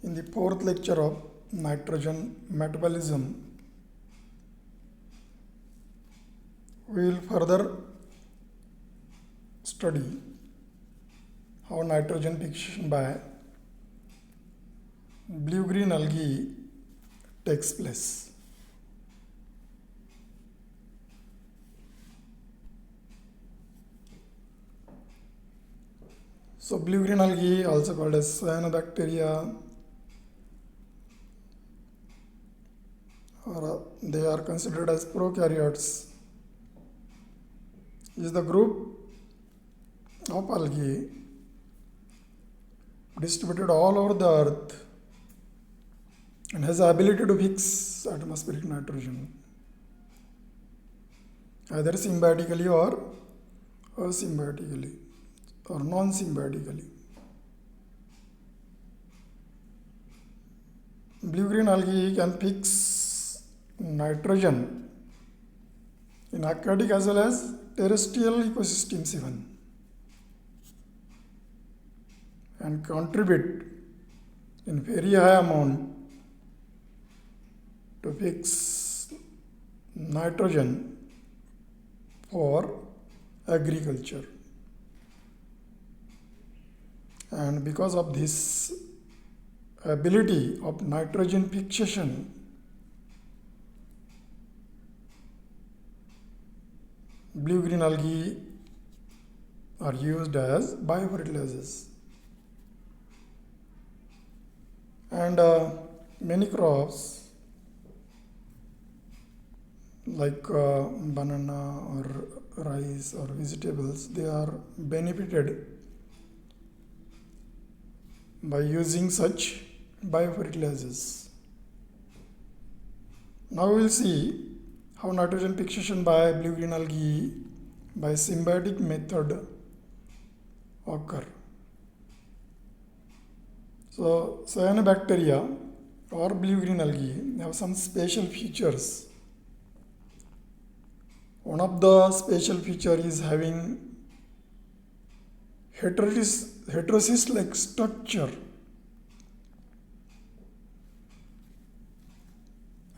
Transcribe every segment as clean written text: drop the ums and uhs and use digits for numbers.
In the fourth lecture of nitrogen metabolism, we will further study how nitrogen fixation by blue-green algae takes place. So blue-green algae, also called as cyanobacteria, or they are considered as prokaryotes, is the group of algae distributed all over the earth and has the ability to fix atmospheric nitrogen either symbiotically or asymbiotically or non-symbiotically. Blue-green algae can fix nitrogen in aquatic as well as terrestrial ecosystems even, and contribute in very high amount to fix nitrogen for agriculture. And because of this ability of nitrogen fixation, blue-green algae are used as biofertilizers. And many crops like banana or rice or vegetables, they are benefited by using such biofertilizers. Now we will see how nitrogen fixation by blue-green algae by symbiotic method occur. So cyanobacteria or blue-green algae have some special features. One of the special feature is having heterocyst-like structure,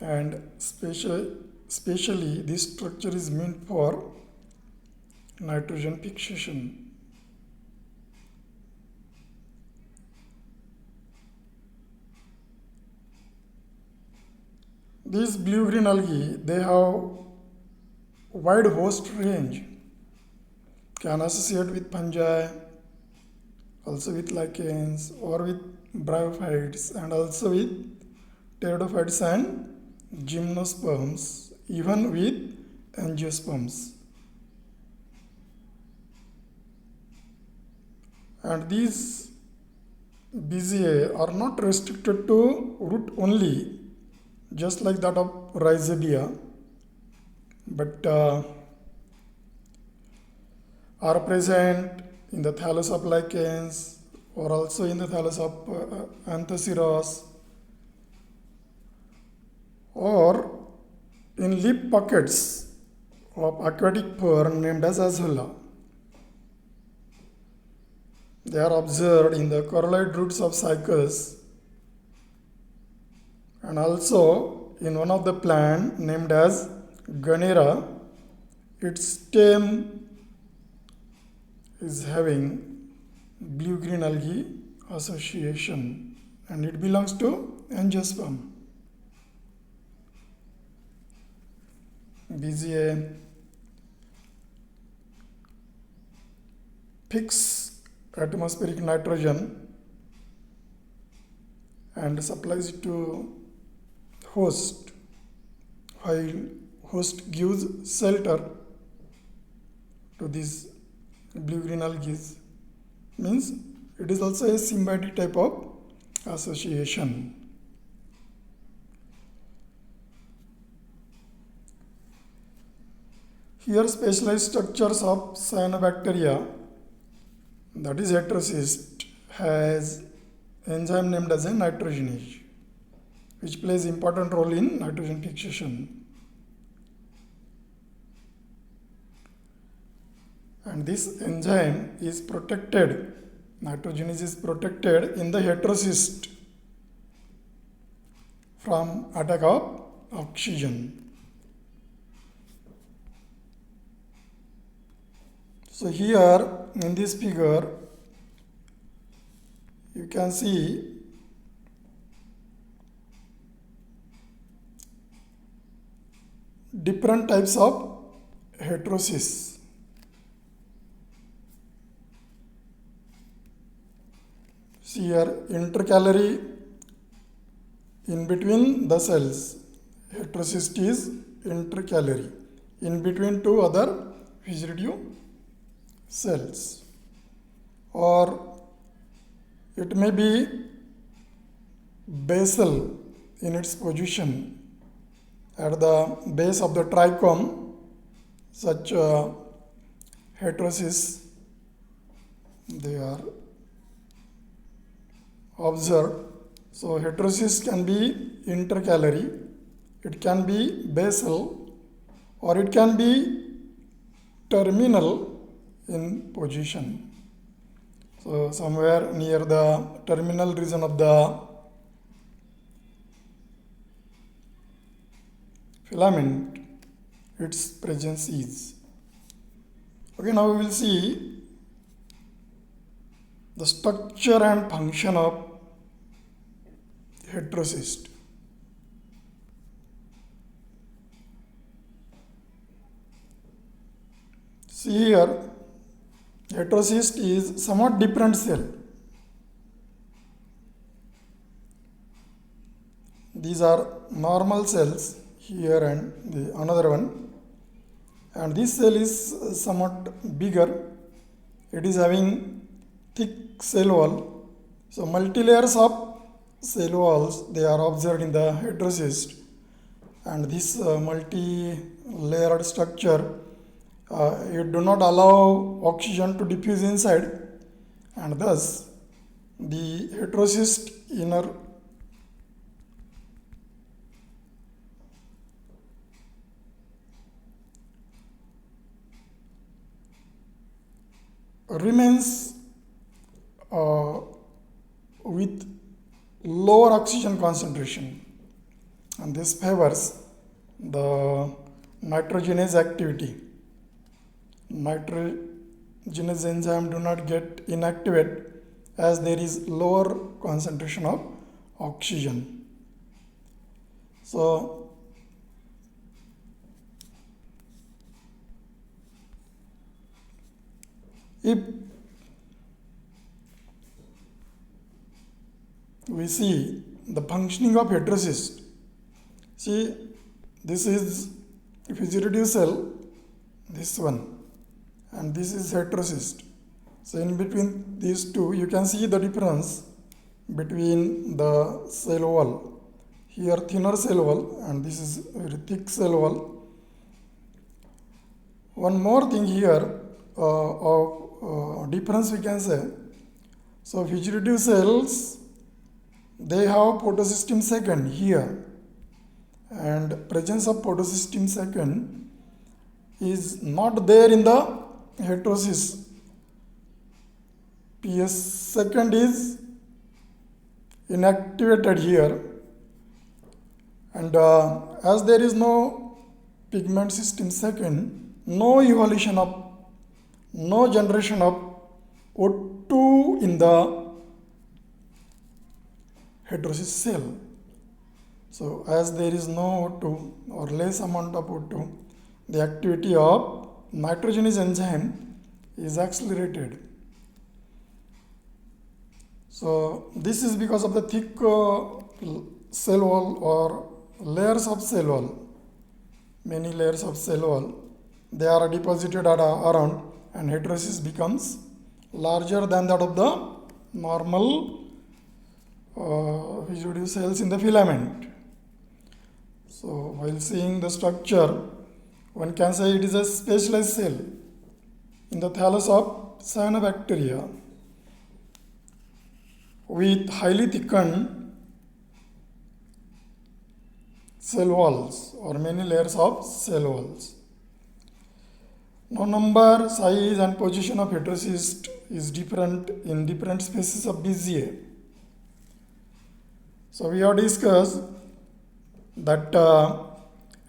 and specially this structure is meant for nitrogen fixation. These blue-green algae, they have wide host range, can associate with fungi, also with lichens or with bryophytes, and also with pteridophytes and gymnosperms, even with angiosperms. And these BZA are not restricted to root only, just like that of Rhizobia, but are present in the thallus of lichens or also in the thallus of Anthoceros, or in leaf pockets of aquatic fern named as Azolla. They are observed in the coralloid roots of cycas and also in one of the plant named as Gunnera. Its stem is having blue-green algae association and it belongs to angiosperm. BZA fix atmospheric nitrogen and supplies it to host, while host gives shelter to these blue-green algae. Means it is also a symbiotic type of association. Here specialized structures of cyanobacteria, that is heterocyst, has enzyme named as a nitrogenase, which plays important role in nitrogen fixation. And this enzyme is protected, nitrogenase is protected in the heterocyst from attack of oxygen. So here in this figure you can see different types of heterosis. See here, intercalary in between the cells. Heterocyst is intercalary in between two other vegetative cells, or it may be basal in its position at the base of the trichome. Such heterocysts, they are observed. So heterocyst can be intercalary, it can be basal, or it can be terminal in position. So somewhere near the terminal region of the filament its presence is. Okay, now we will see the structure and function of heterocyst. See here, heterocyst is somewhat different cell. These are normal cells here and another one, and this cell is somewhat bigger. It is having thick cell wall. So multi-layers of cell walls they are observed in the heterocyst, and this multi-layered structure it do not allow oxygen to diffuse inside, and thus the heterocyst inner remains with lower oxygen concentration, and this favors the nitrogenase activity. Nitrogenase enzyme do not get inactivated as there is lower concentration of oxygen. So if we see the functioning of heterocyst, see this is vegetative cell, this one, and this is heterocyst. So in between these two you can see the difference between the cell wall. Here thinner cell wall and this is very thick cell wall. One more thing here of difference we can say. So vegetative cells they have photosystem second here, and presence of photosystem second is not there in the heterocyst. PS second is inactivated here, and as there is no pigment system second, no evolution of, no generation of O2 in the heterocyst cell. So as there is no O2 or less amount of O2, the activity of nitrogenase enzyme is accelerated. So this is because of the thick cell wall or layers of cell wall, many layers of cell wall, they are deposited around, and heterocyst becomes larger than that of the normal vegetative cells in the filament. So while seeing the structure, one can say it is a specialized cell in the thallus of cyanobacteria with highly thickened cell walls or many layers of cell walls. Now number, size and position of heterocyst is different in different species of BZA. So we have discussed that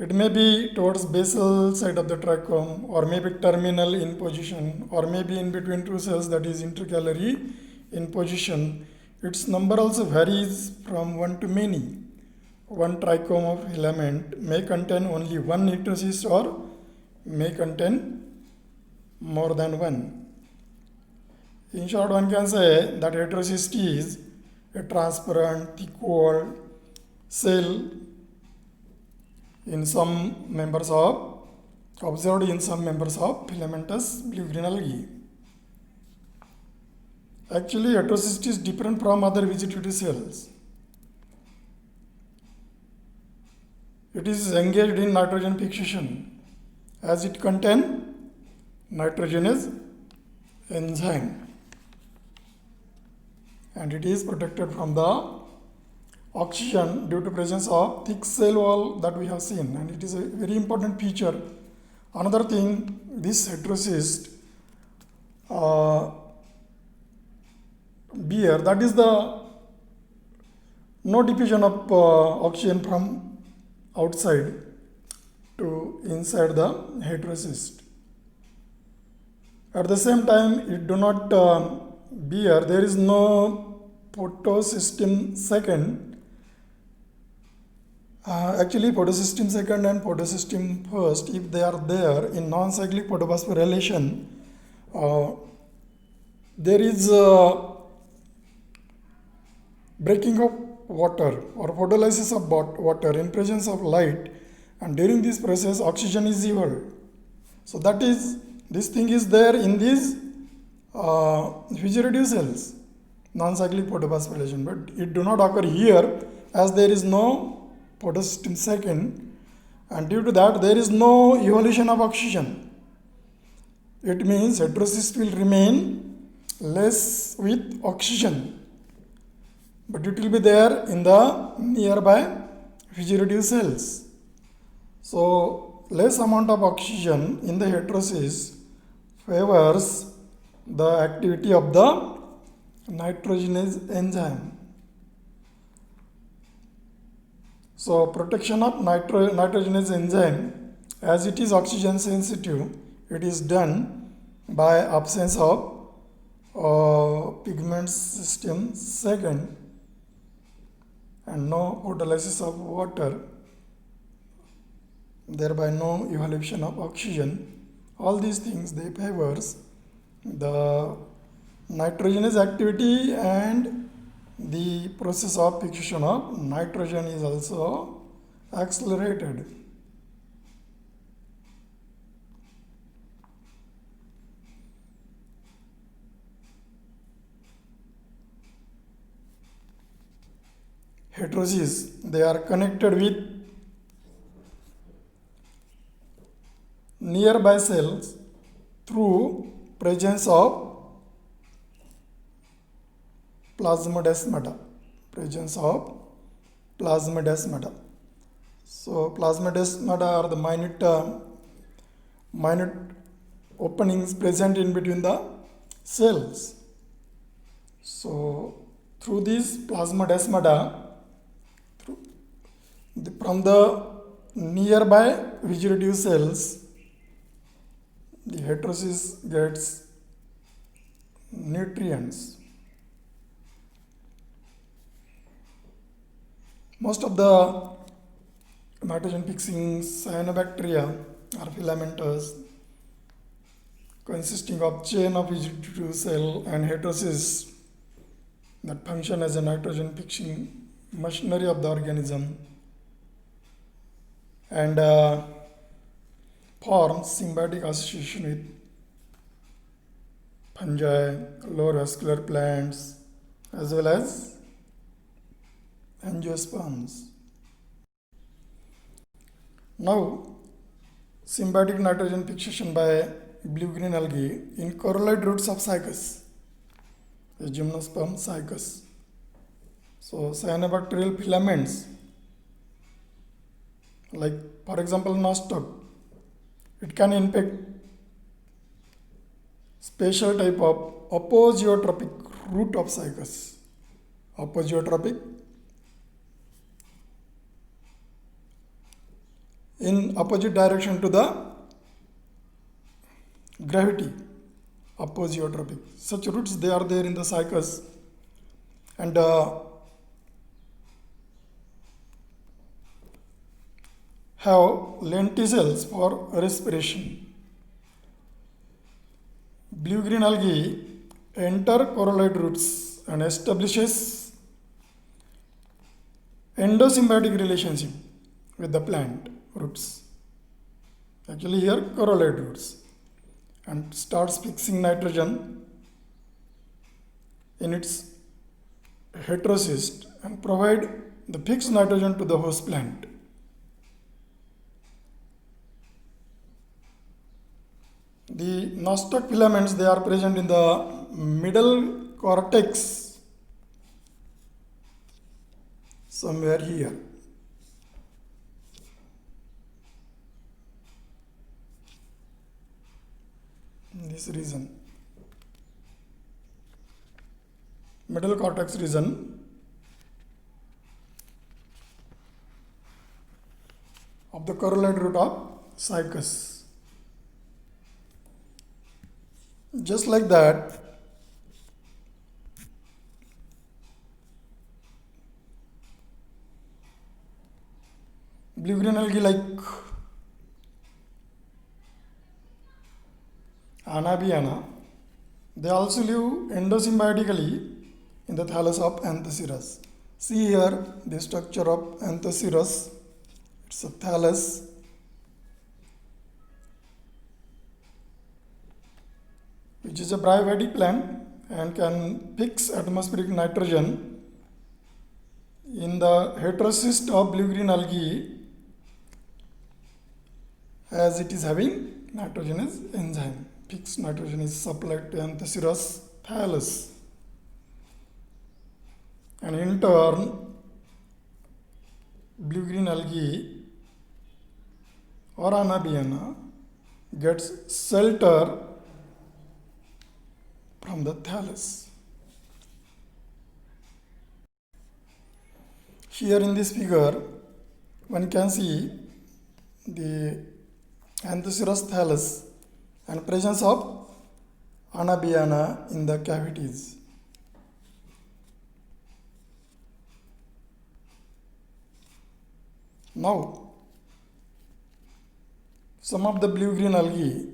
it may be towards basal side of the trichome, or maybe terminal in position, or maybe in between two cells, that is intercalary in position. Its number also varies from one to many. One trichome of filament may contain only one heterocyst or may contain more than one. In short, one can say that heterocyst is a transparent, thick-walled cell in some members of observed in some members of filamentous blue-green algae. Actually, heterocyst is different from other vegetative cells. It is engaged in nitrogen fixation as it contains nitrogenase enzyme, and it is protected from the oxygen due to presence of thick cell wall that we have seen, and it is a very important feature. Another thing, this heterocyst bear, that is the no diffusion of oxygen from outside to inside the heterocyst. At the same time, it do not bear, there is no photosystem second. Actually, photosystem second and photosystem first, if they are there in non-cyclic photophosphorylation, there is breaking of water or photolysis of water in presence of light, and during this process oxygen is evolved. So that is, this thing is there in these vegetative cells, non-cyclic photophosphorylation, but it do not occur here as there is no photosystem second, and due to that there is no evolution of oxygen. It means heterocyst will remain less with oxygen, but it will be there in the nearby vegetative cells. So less amount of oxygen in the heterocyst favors the activity of the nitrogenase enzyme. So protection of nitrogenase enzyme, as it is oxygen sensitive, it is done by absence of pigment system second and no photolysis of water, thereby no evolution of oxygen. All these things, they favors the nitrogenase activity, and the process of fixation of nitrogen is also accelerated. Heterocysts, they are connected with nearby cells through presence of plasmodesmata. So plasmodesmata are the minute openings present in between the cells. So through these plasmodesmata, from the nearby vegetative cells, the heterocyst gets nutrients. Most of the nitrogen fixing cyanobacteria are filamentous, consisting of chain of vegetative cell and heterocysts that function as a nitrogen fixing machinery of the organism, and form symbiotic association with fungi, lower vascular plants, as well as angiosperms. Now, symbiotic nitrogen fixation by blue-green algae in coralloid roots of cycas, a gymnosperm cycas. So, cyanobacterial filaments, like for example nostoc, it can infect special type of apogeutropic root of cycas. Apogeutropic in opposite direction to the gravity of posiotropic. Such roots they are there in the cycas, and have lenticels for respiration. Blue-green algae enter coralloid roots and establishes endosymbiotic relationship with the plant roots. Actually here coralloid roots, and starts fixing nitrogen in its heterocyst and provide the fixed nitrogen to the host plant. The nostoc filaments they are present in the middle cortex somewhere here. In this region, middle cortex region of the coralloid root of cycas. Just like that, blue-green algae like Anabiana, they also live endosymbiotically in the thallus of Anthocyrus. See here the structure of Anthocyrus. It's a thallus. Which is a bryophytic plant and can fix atmospheric nitrogen in the heterocyst of blue-green algae, as it is having nitrogenous enzyme. Fixed nitrogen is supplied to Anthocyrus thallus, and in turn blue-green algae or Anabiana gets shelter from the thallus. Here in this figure, one can see the Anthocyrus thallus and presence of Anabiana in the cavities. Now, some of the blue-green algae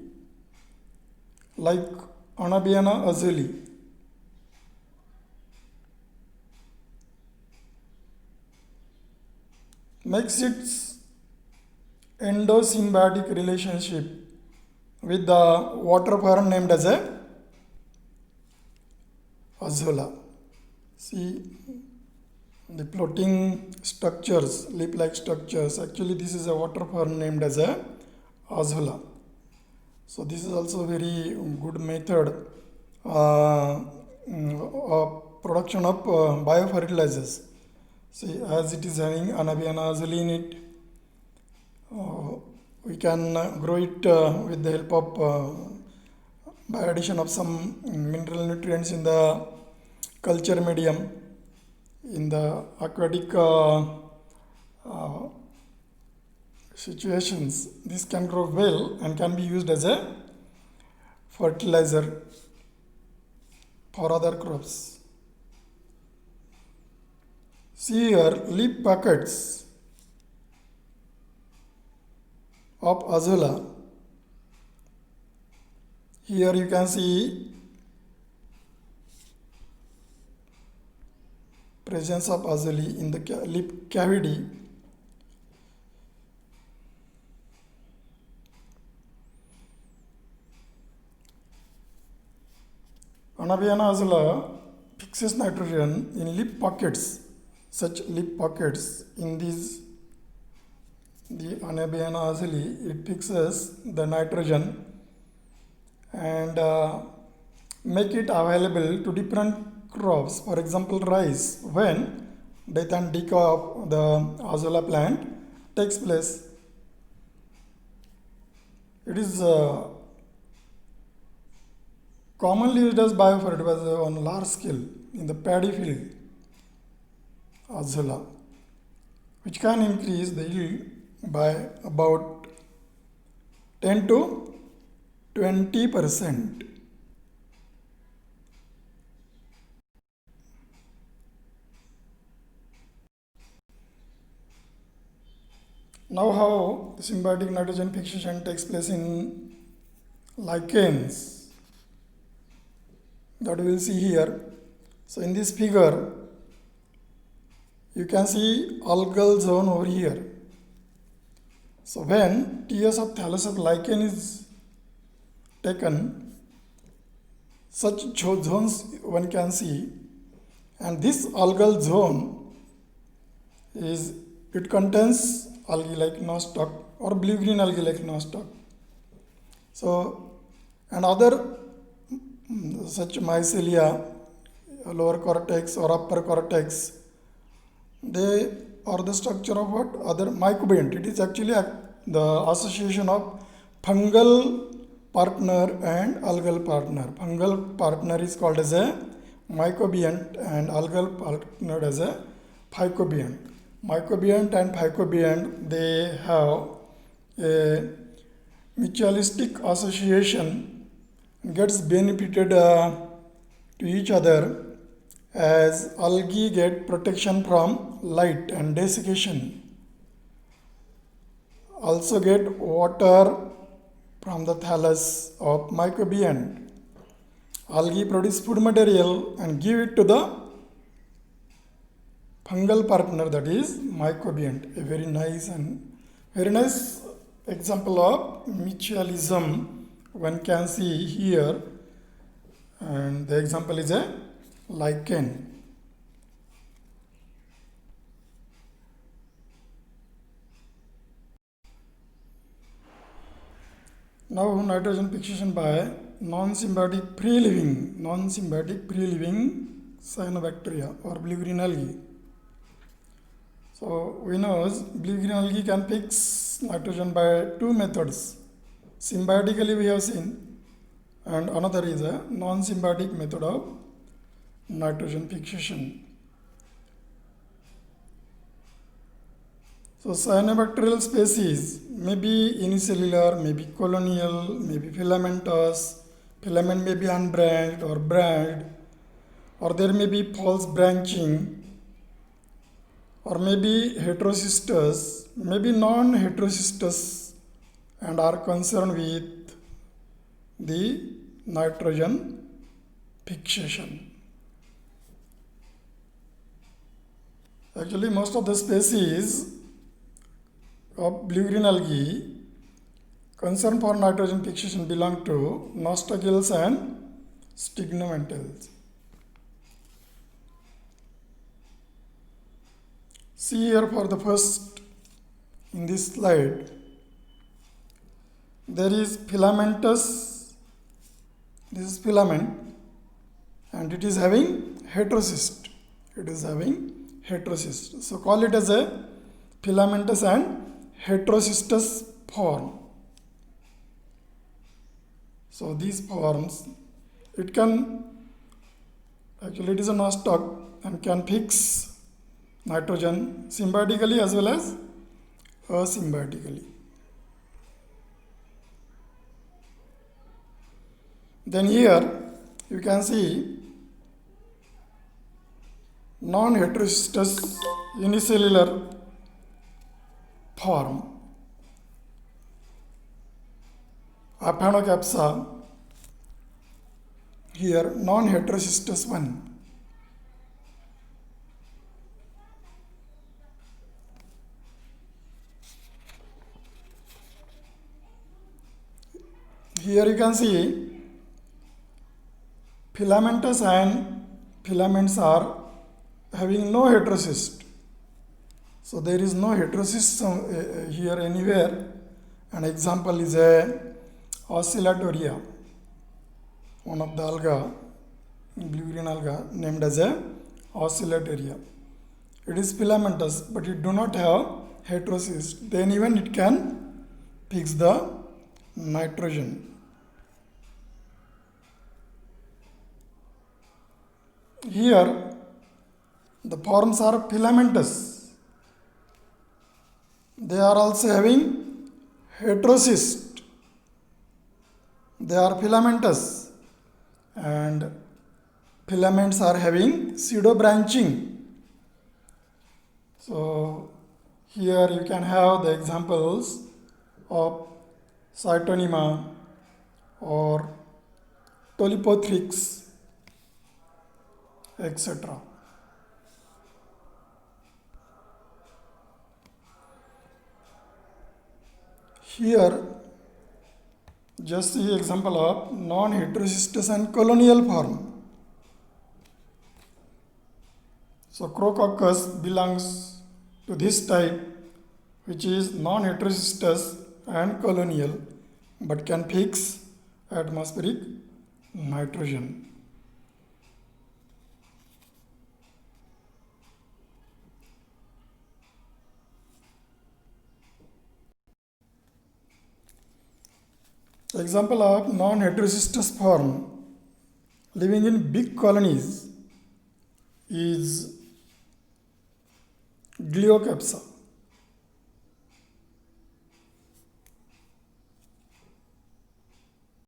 like Anabiana azuli makes its endosymbiotic relationship with the water fern named as a Azolla. See the floating structures, leaf-like structures. Actually, this is a water fern named as a Azolla. So this is also a very good method of production of biofertilizers. See, as it is having Anabiana azuli in it, we can grow it with the help of by addition of some mineral nutrients in the culture medium. In the aquatic situations, this can grow well and can be used as a fertilizer for other crops. See here leaf buckets of Azolla. Here you can see presence of azuli in the leaf cavity. Anabiana azolla fixes nitrogen in leaf pockets. Such leaf pockets in these, the Anabiana azuli, it fixes the nitrogen and make it available to different crops. For example, rice. When death and decay of the Azolla plant takes place, it is commonly used as biofertilizer on large scale in the paddy field, Azolla, which can increase the yield by about 10 to 20%. Now, how symbiotic nitrogen fixation takes place in lichens, that we will see here. So, in this figure, you can see algal zone over here. So, when TS of thallus of lichen is taken, such zones one can see, and this algal zone it contains algae like nostoc or blue-green algae like nostoc. So, and other such mycelia, lower cortex or upper cortex, they are the structure of what? Other mycobient. It is actually the association of fungal partner and algal partner. Fungal partner is called as a mycobient and algal partner as a phycobient. Mycobient and phycobient, they have a mutualistic association, gets benefited to each other as algae get protection from light and desiccation, also get water from the thallus of mycobient. Algae produce food material and give it to the fungal partner, that is mycobient. A very nice example of mutualism one can see here, and the example is a lichen. Now, nitrogen fixation by non-symbiotic free-living cyanobacteria or blue-green algae. So, we know blue-green algae can fix nitrogen by two methods. Symbiotically we have seen, and another is a non-symbiotic method of nitrogen fixation. So, cyanobacterial species may be unicellular, may be colonial, may be filamentous. Filament may be unbranched or branched, or there may be false branching, or maybe heterocystous, maybe non-heterocystous, and are concerned with the nitrogen fixation. Actually, most of the species of blue-green algae concerned for nitrogen fixation belong to nostocales and stigmometals. See here for the first in this slide, there is filamentous, this is filament, and it is having heterocyst. So call it as a filamentous and heterocystous form. So these forms, it is a nostoc and can fix nitrogen symbiotically as well as asymbiotically. Then here you can see non-heterocystous unicellular form, Aphanocapsa, here non-heterocystous one. Here you can see filamentous and filaments are having no heterocyst. So there is no heterocyst here anywhere. An example is a oscillatoria, one of the alga, blue-green alga named as a oscillatoria. It is filamentous, but it do not have heterocyst. Then even it can fix the nitrogen. Here the forms are filamentous. they are also having heterocyst. They are filamentous, and filaments are having pseudo branching. So here you can have the examples of Cytonema or Tolipothrix, etc. Here just see example of non-heterocystous and colonial form. So Crococcus belongs to this type, which is non-heterocystous and colonial, but can fix atmospheric nitrogen. Example of non-heterocystous form living in big colonies is Gliocepsa.